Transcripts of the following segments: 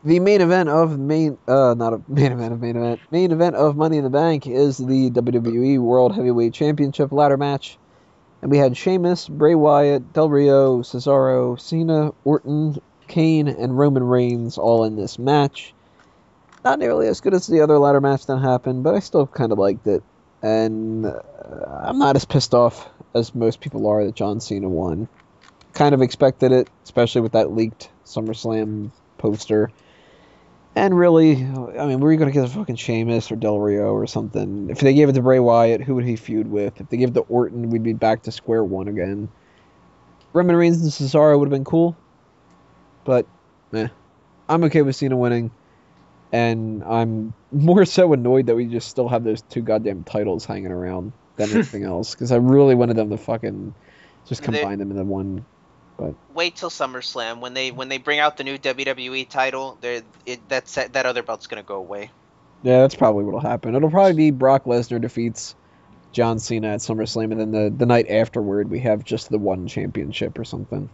The main event of not a main event of main event. Main event of Money in the Bank is the WWE World Heavyweight Championship ladder match. And we had Sheamus, Bray Wyatt, Del Rio, Cesaro, Cena, Orton, Kane, and Roman Reigns all in this match. Not nearly as good as the other ladder match that happened, but I still kind of liked it. And I'm not as pissed off as most people are that John Cena won. Kind of expected it, especially with that leaked SummerSlam poster. And really, I mean, were you going to get a fucking Sheamus or Del Rio or something? If they gave it to Bray Wyatt, who would he feud with? If they gave it to Orton, we'd be back to square one again. Roman Reigns and Cesaro would have been cool. But, I'm okay with Cena winning. And I'm more so annoyed that we just still have those two goddamn titles hanging around than anything else. Because I really wanted them to fucking just combine them into one. But wait till SummerSlam when they bring out the new WWE title. That other belt's gonna go away. Yeah, that's probably what'll happen. It'll probably be Brock Lesnar defeats John Cena at SummerSlam, and then the night afterward we have just the one championship or something.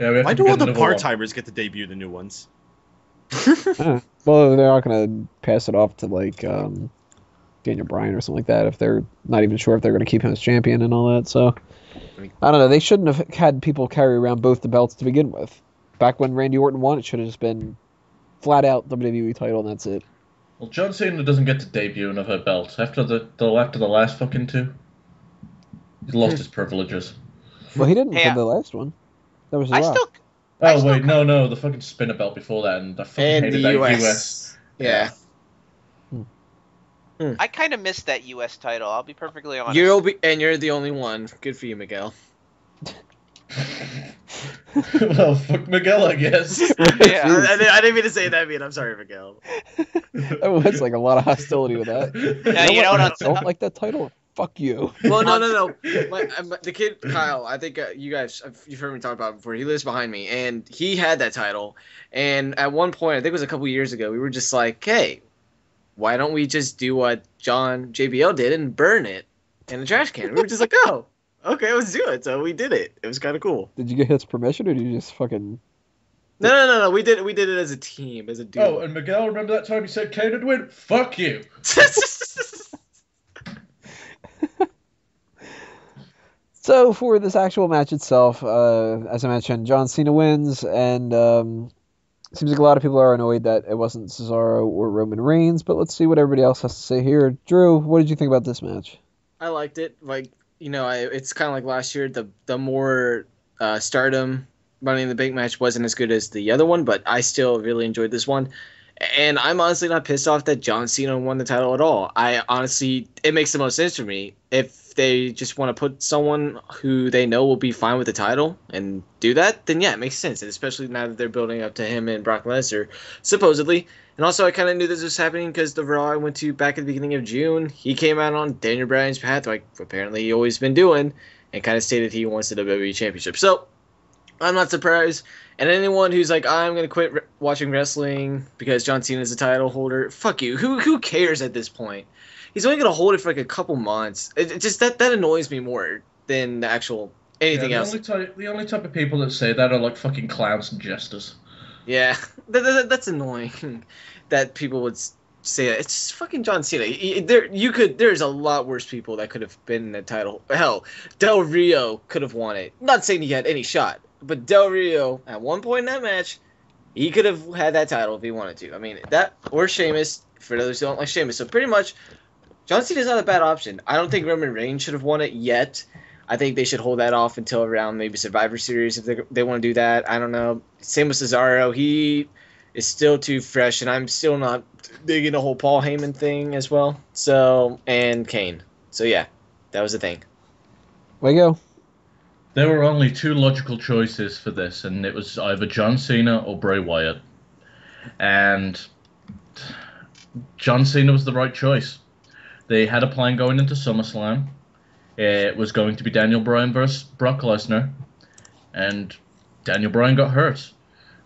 Yeah, why do all the part-timers get to debut the new ones? Well, they're not gonna pass it off to like Daniel Bryan or something like that if they're not even sure if they're gonna keep him as champion and all that. So. I don't know. They shouldn't have had people carry around both the belts to begin with. Back when Randy Orton won, it should have just been flat out WWE title and that's it. Well, John Cena doesn't get to debut another belt after the last fucking two. He's lost his privileges. Well, he didn't for the last one. That was the Rock. No, the fucking spinner belt before that, and I fucking hated that US. Yeah. I kind of missed that U.S. title. I'll be perfectly honest. You're the only one. Good for you, Miguel. Well, fuck Miguel, I guess. Yeah, I didn't mean to say that, man. I'm sorry, Miguel. There was like a lot of hostility with that. You know what? I don't like that title. Fuck you. Well, no. The kid Kyle, I think you've heard me talk about it before. He lives behind me, and he had that title. And at one point, I think it was a couple years ago, we were just like, hey, why don't we just do what JBL did and burn it in the trash can? We were just like, oh, okay, let's do it. So we did it. It was kind of cool. Did you get his permission, or did you just fucking... No. We did it as a team, as a duo. Oh, and Miguel, remember that time you said Kane would win? Fuck you. So for this actual match itself, as I mentioned, John Cena wins, and seems like a lot of people are annoyed that it wasn't Cesaro or Roman Reigns, but let's see what everybody else has to say here. Drew, what did you think about this match? I liked it. Like, it's kind of like last year. The more Stardom Money in the Bank match wasn't as good as the other one, but I still really enjoyed this one. And I'm honestly not pissed off that John Cena won the title at all. It makes the most sense for me. If they just want to put someone who they know will be fine with the title and do that, then yeah, it makes sense. And especially now that they're building up to him and Brock Lesnar, supposedly. And also, I kind of knew this was happening because the Raw I went to back at the beginning of June, he came out on Daniel Bryan's path, like apparently he always been doing, and kind of stated he wants the WWE Championship. So, I'm not surprised. And anyone who's like, I'm going to quit watching wrestling because John Cena is a title holder, fuck you. Who cares at this point? He's only going to hold it for like a couple months. It just that annoys me more than the actual anything else. The only type of people that say that are like fucking clowns and jesters. Yeah, that's annoying that people would say that. It's just fucking John Cena. There's a lot worse people that could have been in the title. Hell, Del Rio could have won it. Not saying he had any shot. But Del Rio, at one point in that match, he could have had that title if he wanted to. I mean, that or Sheamus, for those who don't like Sheamus. So pretty much, John Cena's not a bad option. I don't think Roman Reigns should have won it yet. I think they should hold that off until around maybe Survivor Series if they want to do that. I don't know. Same with Cesaro. He is still too fresh, and I'm still not digging the whole Paul Heyman thing as well. So, and Kane. So, yeah, that was the thing. Way go. There were only two logical choices for this, and it was either John Cena or Bray Wyatt. And John Cena was the right choice. They had a plan going into SummerSlam. It was going to be Daniel Bryan versus Brock Lesnar, and Daniel Bryan got hurt.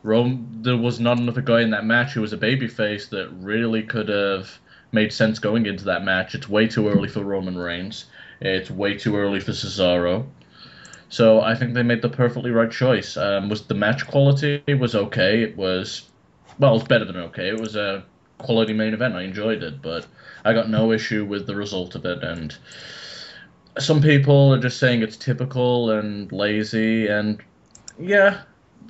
There was not another guy in that match who was a babyface that really could have made sense going into that match. It's way too early for Roman Reigns. It's way too early for Cesaro. So I think they made the perfectly right choice. Was the match quality was okay. It was Well, it's better than okay. It was a quality main event. I enjoyed it, but I got no issue with the result of it. And some people are just saying it's typical and lazy, and yeah,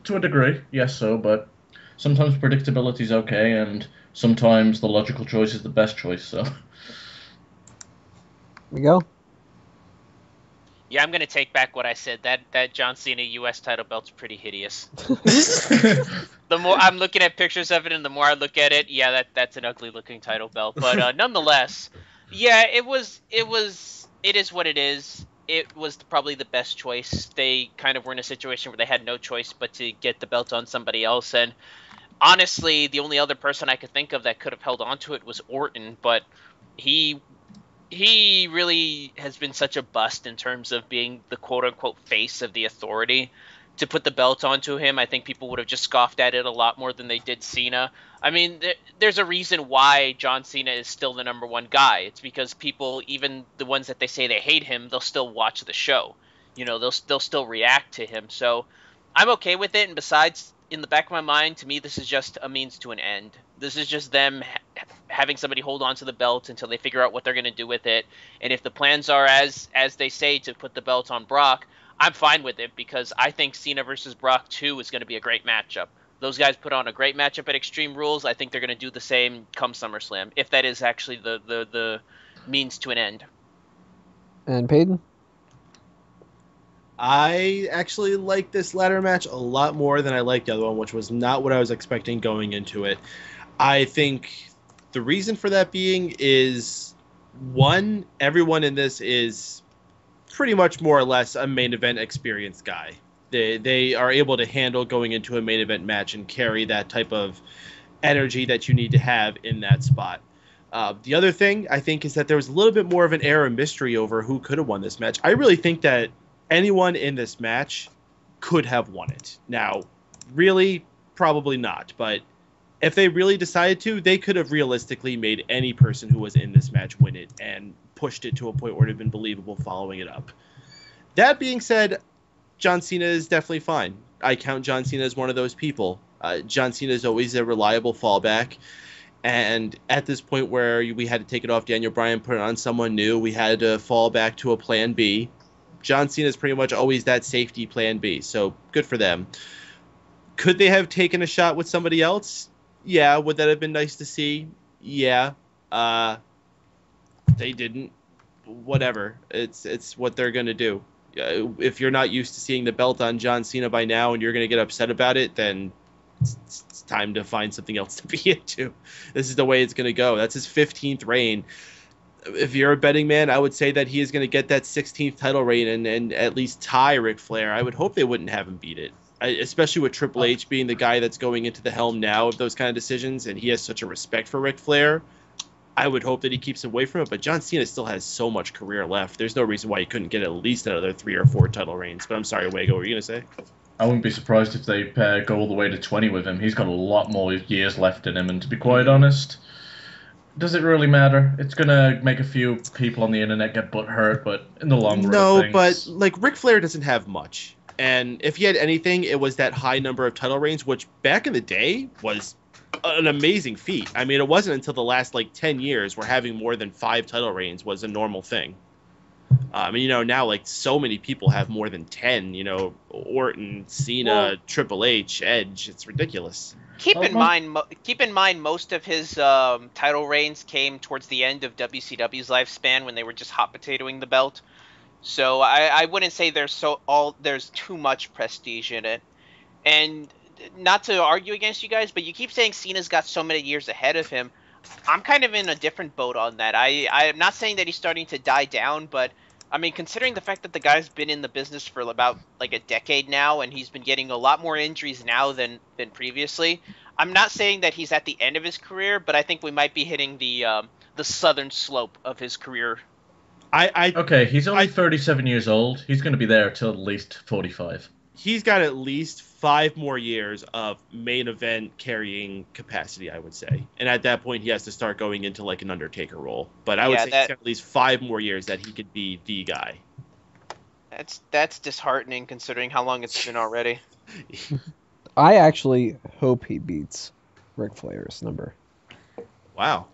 to a degree, yes, so. But sometimes predictability is okay, and sometimes the logical choice is the best choice. So. Miguel? Yeah, I'm gonna take back what I said. That John Cena U.S. title belt's pretty hideous. The more I'm looking at pictures of it, and the more I look at it, yeah, that's an ugly looking title belt. But nonetheless, yeah, it is what it is. It was probably the best choice. They kind of were in a situation where they had no choice but to get the belt on somebody else. And honestly, the only other person I could think of that could have held on to it was Orton, but he he really has been such a bust in terms of being the quote-unquote face of the Authority. To put the belt onto him, I think people would have just scoffed at it a lot more than they did Cena. I mean, there's a reason why John Cena is still the number one guy. It's because people, even the ones that they say they hate him, they'll still watch the show. You know, they'll still react to him. So I'm okay with it. And besides, in the back of my mind, to me, this is just a means to an end. This is just them having somebody hold on to the belt until they figure out what they're going to do with it. And if the plans are as they say to put the belt on Brock, I'm fine with it because I think Cena versus Brock 2 is going to be a great matchup. Those guys put on a great matchup at Extreme Rules. I think they're going to do the same come SummerSlam, if that is actually the means to an end. And Peyton? I actually like this ladder match a lot more than I liked the other one, which was not what I was expecting going into it. I think the reason for that being is, one, everyone in this is pretty much more or less a main event experienced guy. They are able to handle going into a main event match and carry that type of energy that you need to have in that spot. The other thing, I think, is that there was a little bit more of an air of mystery over who could have won this match. I really think that anyone in this match could have won it. Now, really, probably not, but if they really decided to, they could have realistically made any person who was in this match win it and pushed it to a point where it would have been believable following it up. That being said, John Cena is definitely fine. I count John Cena as one of those people. John Cena is always a reliable fallback. And at this point where we had to take it off Daniel Bryan, put it on someone new, we had to fall back to a plan B. John Cena is pretty much always that safety plan B. So good for them. Could they have taken a shot with somebody else? Yeah. Would that have been nice to see? Yeah. They didn't. Whatever. It's what they're going to do. If you're not used to seeing the belt on John Cena by now and you're going to get upset about it, then it's time to find something else to be into. This is the way it's going to go. That's his 15th reign. If you're a betting man, I would say that he is going to get that 16th title reign and at least tie Ric Flair. I would hope they wouldn't have him beat it, especially with Triple H being the guy that's going into the helm now of those kind of decisions, and he has such a respect for Ric Flair. I would hope that he keeps away from it, but John Cena still has so much career left. There's no reason why he couldn't get at least another 3 or 4 title reigns. But I'm sorry, Wego, what were you going to say? I wouldn't be surprised if they go all the way to 20 with him. He's got a lot more years left in him, and to be quite honest, does it really matter? It's going to make a few people on the internet get butthurt, but in the long run No, of things... but like Ric Flair doesn't have much. And if he had anything, it was that high number of title reigns, which back in the day was an amazing feat. I mean, it wasn't until the last 10 years where having more than 5 title reigns was a normal thing. Now so many people have more than 10, Orton, Cena, Triple H, Edge. It's ridiculous. Keep in mind, most of his title reigns came towards the end of WCW's lifespan when they were just hot potatoing the belt. So I wouldn't say there's too much prestige in it. And not to argue against you guys, but you keep saying Cena's got so many years ahead of him. I'm kind of in a different boat on that. I'm not saying that he's starting to die down, but I mean, considering the fact that the guy's been in the business for about a decade now, and he's been getting a lot more injuries now than previously, I'm not saying that he's at the end of his career, but I think we might be hitting the southern slope of his career. Okay, he's only 37 years old. He's going to be there till at least 45. He's got at least 5 more years of main event carrying capacity, I would say. And at that point, he has to start going into an Undertaker role. But I would say he's got at least 5 more years that he could be the guy. That's disheartening considering how long it's been already. I actually hope he beats Ric Flair's number. Wow.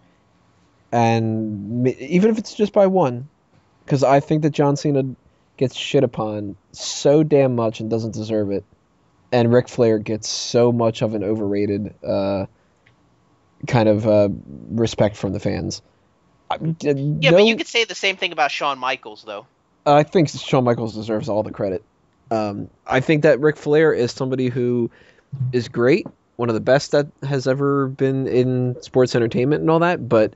And even if it's just by one, because I think that John Cena gets shit upon so damn much and doesn't deserve it, and Ric Flair gets so much of an overrated kind of respect from the fans. Yeah, but you could say the same thing about Shawn Michaels, though. I think Shawn Michaels deserves all the credit. I think that Ric Flair is somebody who is great, one of the best that has ever been in sports entertainment and all that, but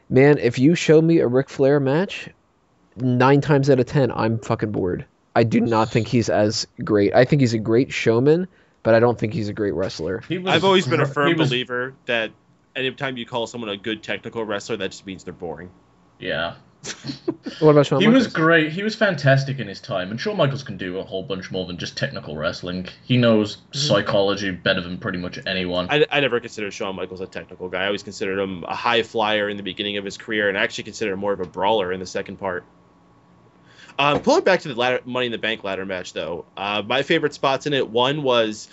man, if you show me a Ric Flair match, 9 times out of 10, I'm fucking bored. I do not think he's as great. I think he's a great showman, but I don't think he's a great wrestler. I've always been a firm believer that anytime you call someone a good technical wrestler, that just means they're boring. Yeah. What about Shawn Michaels? He was great. He was fantastic in his time, and Shawn Michaels can do a whole bunch more than just technical wrestling. He knows psychology better than pretty much anyone. I never considered Shawn Michaels a technical guy. I always considered him a high flyer in the beginning of his career, and I actually consider him more of a brawler in the second part. Pulling back to the Money in the Bank ladder match, though, my favorite spots in it, one was,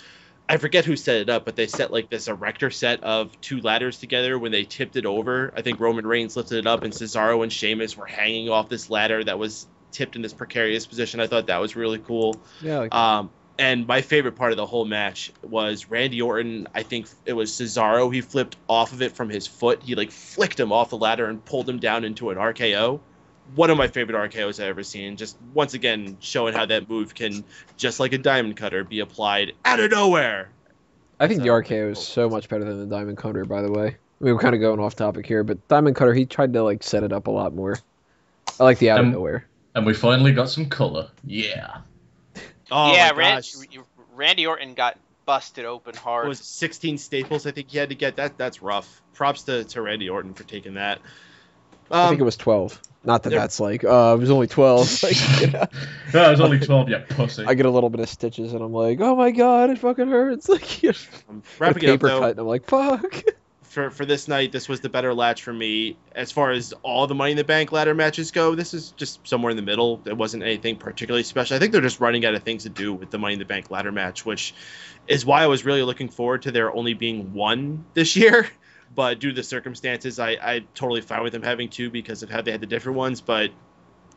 I forget who set it up, but they set like this erector set of 2 ladders together when they tipped it over. I think Roman Reigns lifted it up, and Cesaro and Sheamus were hanging off this ladder that was tipped in this precarious position. I thought that was really cool. Yeah. And my favorite part of the whole match was Randy Orton. I think it was Cesaro. He flipped off of it from his foot. He like flicked him off the ladder and pulled him down into an RKO. One of my favorite RKOs I've ever seen. Just once again showing how that move can, just like a diamond cutter, be applied out of nowhere. I think the RKO is so much better than the diamond cutter, by the way. I mean, we're kind of going off topic here, but diamond cutter, he tried to like set it up a lot more. I like the out of nowhere. And we finally got some color. Yeah. Oh yeah, my gosh. Randy Orton got busted open hard. It was 16 staples I think he had to get. That's rough. Props to Randy Orton for taking that. I think it was 12. Not that that's like, it was only 12. Like, you know? No, it was only 12, yeah, pussy. I get a little bit of stitches, and I'm like, oh my god, it fucking hurts. Like, you know, wrapping it up, paper though, cut, and I'm like, fuck. For this night, this was the better match for me. As far as all the Money in the Bank ladder matches go, this is just somewhere in the middle. It wasn't anything particularly special. I think they're just running out of things to do with the Money in the Bank ladder match, which is why I was really looking forward to there only being one this year. But due to the circumstances, I totally fine with them having 2 because of how they had the different ones. But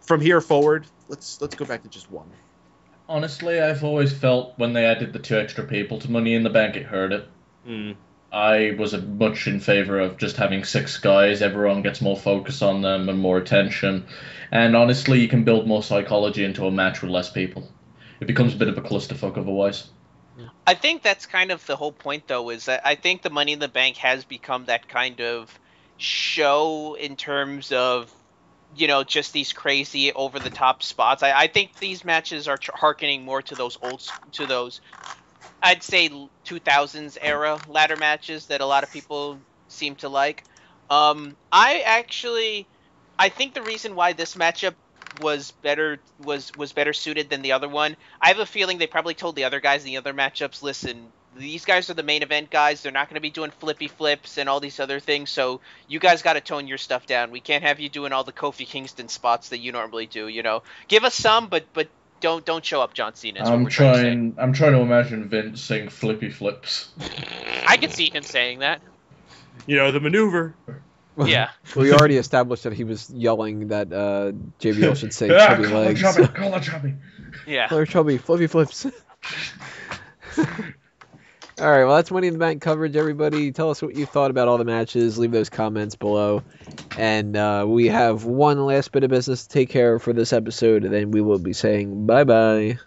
from here forward, let's go back to just one. Honestly, I've always felt when they added the 2 extra people to Money in the Bank, it hurt it. I was much in favor of just having 6 guys. Everyone gets more focus on them and more attention. And honestly, you can build more psychology into a match with less people. It becomes a bit of a clusterfuck otherwise. I think that's kind of the whole point, though, is that I think the Money in the Bank has become that kind of show in terms of, you know, just these crazy over-the-top spots. I think these matches are hearkening more to those I'd say 2000s era ladder matches that a lot of people seem to like. I think the reason why this matchup was better suited than the other one, I have a feeling they probably told the other guys in the other matchups, listen, these guys are the main event guys. They're not going to be doing flippy flips and all these other things, so you guys got to tone your stuff down. We can't have you doing all the Kofi Kingston spots that you normally do, you know. Give us some, but don't show up John Cena. I'm trying to imagine Vince saying flippy flips. I could see him saying that. You know, the maneuver. Yeah. We already established that he was yelling that JBL should say chubby legs. Call it chubby. Yeah. Flair chubby, flippy flips. All right, well, that's Money in the Bank coverage, everybody. Tell us what you thought about all the matches. Leave those comments below. And we have one last bit of business to take care of for this episode, and then we will be saying bye-bye.